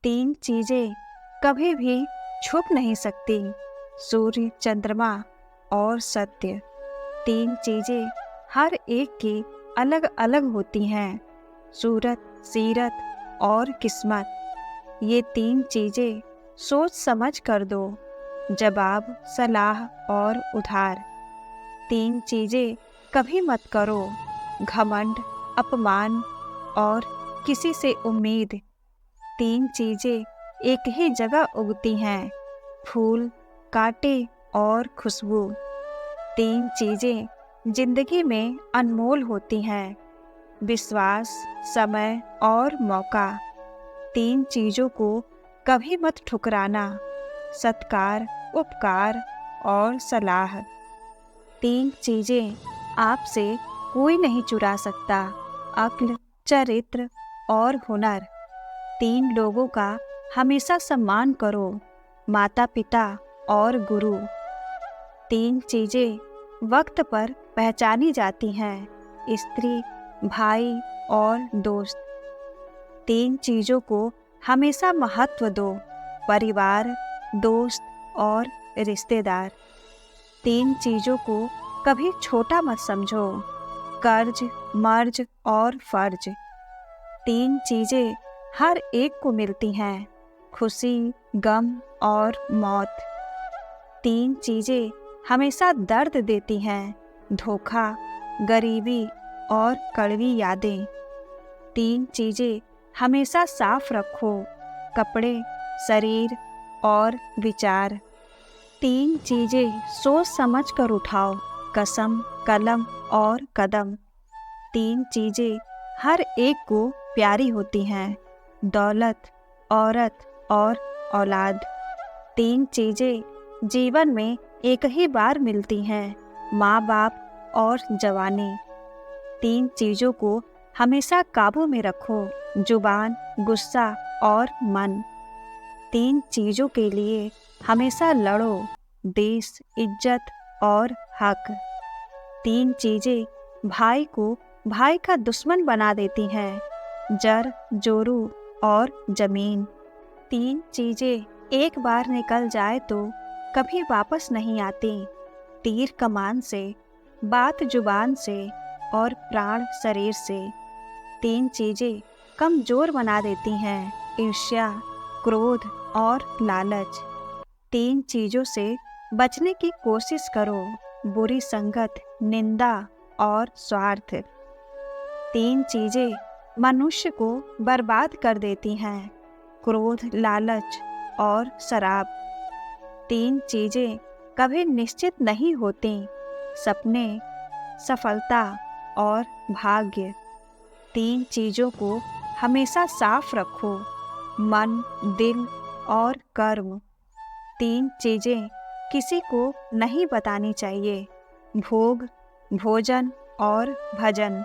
तीन चीजें कभी भी छुप नहीं सकती, सूर्य, चंद्रमा और सत्य। तीन चीजें हर एक की अलग अलग होती हैं, सूरत, सीरत और किस्मत। ये तीन चीजें सोच समझ कर दो, जवाब, सलाह और उधार। तीन चीजें कभी मत करो, घमंड, अपमान और किसी से उम्मीद। तीन चीजें एक ही जगह उगती हैं, फूल, कांटे और खुशबू। तीन चीजें जिंदगी में अनमोल होती हैं, विश्वास, समय और मौका। तीन चीजों को कभी मत ठुकराना, सत्कार, उपकार और सलाह। तीन चीजें आपसे कोई नहीं चुरा सकता, अक्ल, चरित्र और हुनर। तीन लोगों का हमेशा सम्मान करो, माता पिता और गुरु। तीन चीजें वक्त पर पहचानी जाती हैं, स्त्री, भाई और दोस्त। तीन चीजों को हमेशा महत्व दो, परिवार, दोस्त और रिश्तेदार। तीन चीजों को कभी छोटा मत समझो, कर्ज, मर्ज और फर्ज। तीन चीजें हर एक को मिलती हैं, खुशी, गम और मौत। तीन चीजें हमेशा दर्द देती हैं, धोखा, गरीबी और कड़वी यादें। तीन चीजें हमेशा साफ रखो, कपड़े, शरीर और विचार। तीन चीजें सोच समझ कर उठाओ, कसम, कलम और कदम। तीन चीजें हर एक को प्यारी होती हैं, दौलत, औरत और औलाद। तीन चीजें जीवन में एक ही बार मिलती हैं, माँ बाप और जवानी। तीन चीजों को हमेशा काबू में रखो, जुबान, गुस्सा और मन। तीन चीजों के लिए हमेशा लड़ो, देश, इज्जत और हक। तीन चीजें भाई को भाई का दुश्मन बना देती हैं, जर, जोरू और जमीन। तीन चीजें एक बार निकल जाए तो कभी वापस नहीं आती, तीर कमान से, बात जुबान से और प्राण शरीर से। तीन चीजें कमजोर बना देती हैं, ईर्ष्या, क्रोध और लालच। तीन चीजों से बचने की कोशिश करो, बुरी संगत, निंदा और स्वार्थ। तीन चीजें मनुष्य को बर्बाद कर देती हैं, क्रोध, लालच और शराब। तीन चीजें कभी निश्चित नहीं होती, सपने, सफलता और भाग्य। तीन चीजों को हमेशा साफ रखो, मन, दिल और कर्म। तीन चीजें किसी को नहीं बतानी चाहिए, भोग, भोजन और भजन।